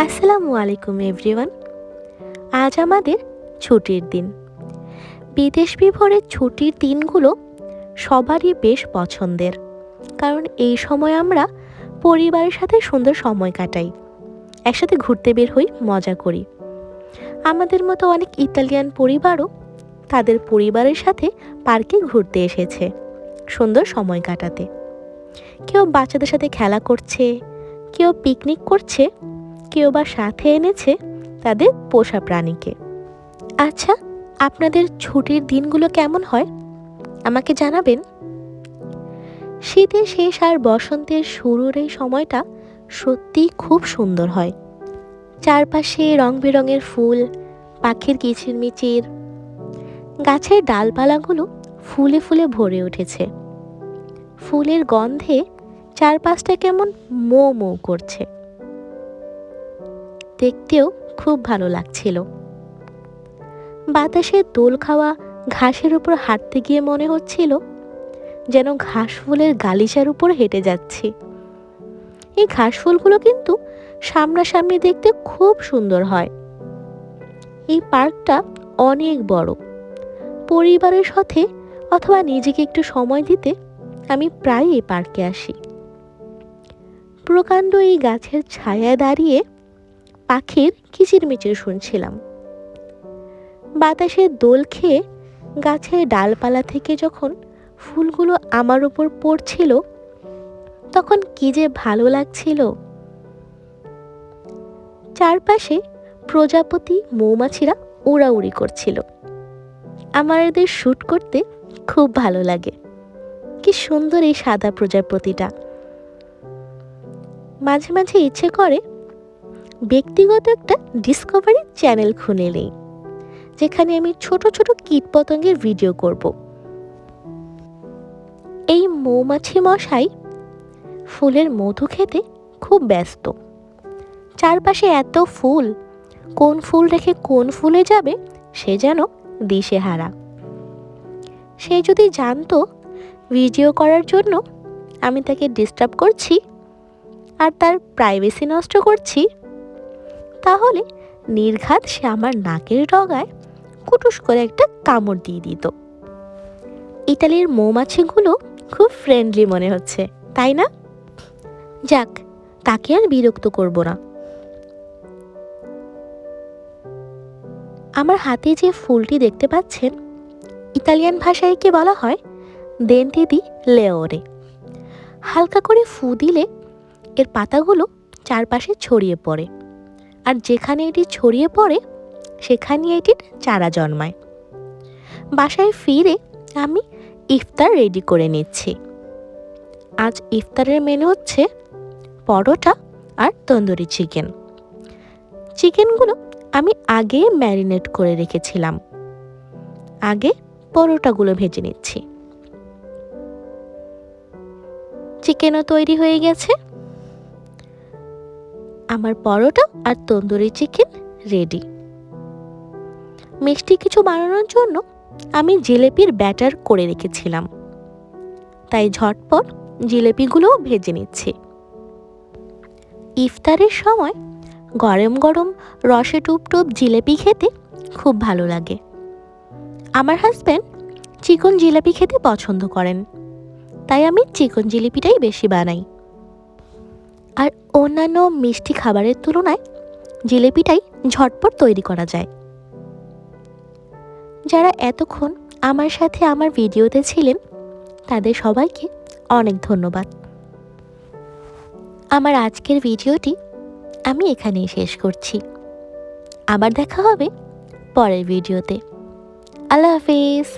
আসসালামু আলাইকুম এভরিওয়ান। আজ আমাদের ছুটির দিন। বিদেশ বিভোরের ছুটির দিনগুলো সবারই বেশ পছন্দের, কারণ এই সময় আমরা পরিবারের সাথে সুন্দর সময় কাটাই, একসাথে ঘুরতে বের হই, মজা করি। আমাদের মতো অনেক ইতালিয়ান পরিবারও তাদের পরিবারের সাথে পার্কে ঘুরতে এসেছে সুন্দর সময় কাটাতে। কেউ বাচ্চাদের সাথে খেলা করছে, কেউ পিকনিক করছে, কেউ বা সাথে এনেছে তাদের পোষা প্রাণীকে। আচ্ছা, আপনাদের ছুটির দিনগুলো কেমন হয় আমাকে জানাবেন। শীতের শেষ আর বসন্তের শুরুর এই সময়টা সত্যিই খুব সুন্দর হয়। চারপাশে রং বেরঙের ফুল, পাখির কিচিরমিচির, গাছের ডালপালাগুলো ফুলে ফুলে ভরে উঠেছে। ফুলের গন্ধে চারপাশটা কেমন মো মো করছে, দেখতেও খুব ভালো লাগছিল। বাতাসে দোল খাওয়া ঘাসের উপর হাঁটতে গিয়ে মনে হচ্ছিল যেন ঘাস ফুলের গালিচার উপর হেঁটে যাচ্ছি। এই ঘাস ফুলগুলো কিন্তু সামনাসামনি দেখতে খুব সুন্দর হয়। এই পার্কটা অনেক বড়। পরিবারের সাথে অথবা নিজেকে একটু সময় দিতে আমি প্রায় এই পার্কে আসি। প্রকাণ্ড এই গাছের ছায়ায় দাঁড়িয়ে পাখির কিচিরমিচির শুনছিলাম। বাতাসের দোল খেয়ে গাছের ডালপালা থেকে যখন ফুলগুলো আমার উপর পড়ছিল তখন কি যে ভালো লাগছিল। চারপাশে প্রজাপতি মৌমাছিরা উড়াউড়ি করছিল। আমার এদের শ্যুট করতে খুব ভালো লাগে। কি সুন্দর এই সাদা প্রজাপতিটা। মাঝে মাঝে ইচ্ছে করে ব্যক্তিগত একটা ডিসকভারি চ্যানেল খুলে নেই, যেখানে আমি ছোট ছোট কীটপতঙ্গের ভিডিও করব। এই মৌমাছি মশাই ফুলের মধু খেতে খুব ব্যস্ত। চারপাশে এত ফুল, কোন ফুল রেখে কোন ফুলে যাবে সে যেন দিশেহারা। সে যদি জানতো ভিডিও করার জন্য আমি তাকে ডিস্টার্ব করছি আর তার প্রাইভেসি নষ্ট করছি, তাহলে নির্ঘাত সে আমার নাকের ডগায় কুটুস করে একটা কামড় দিয়ে দিত। ইতালির মৌমাছিগুলো খুব ফ্রেন্ডলি মনে হচ্ছে, তাই না? যাক, তাকে আর বিরক্ত করব না। আমার হাতে যে ফুলটি দেখতে পাচ্ছেন, ইতালিয়ান ভাষায় একে বলা হয় dayinthelife। হালকা করে ফু দিলে এর পাতাগুলো চারপাশে ছড়িয়ে পড়ে, আর যেখানে এটি ছড়িয়ে পড়ে সেখানে এটির চারা জন্মায়। বাসায় ফিরে আমি ইফতার রেডি করে নিচ্ছি। আজ ইফতারের মেনু হচ্ছে পরোটা আর তন্দুরি চিকেন। চিকেনগুলো আমি আগে ম্যারিনেট করে রেখেছিলাম। আগে পরোটাগুলো ভেজে নিচ্ছি। চিকেনও তৈরি হয়ে গেছে। আমার পরোটা আর তন্দুরি চিকেন রেডি। মিষ্টি কিছু বানানোর জন্য আমি জিলেপির ব্যাটার করে রেখেছিলাম, তাই ঝটপট জিলেপিগুলোও ভেজে নিচ্ছি। ইফতারের সময় গরম গরম রসে টুপটুপ জিলেপি খেতে খুব ভালো লাগে। আমার হাজব্যান্ড চিকন জিলাপি খেতে পছন্দ করেন, তাই আমি চিকন জিলিপিটাই বেশি বানাই। আর অন্যান্য মিষ্টি খাবারের তুলনায় জিলিপিটাই ঝটপট তৈরি করা যায়। যারা এতক্ষণ আমার সাথে আমার ভিডিওতে ছিলেন তাদের সবাইকে অনেক ধন্যবাদ। আমার আজকের ভিডিওটি আমি এখানেই শেষ করছি। আবার দেখা হবে পরের ভিডিওতে। আল্লাহ হাফেজ।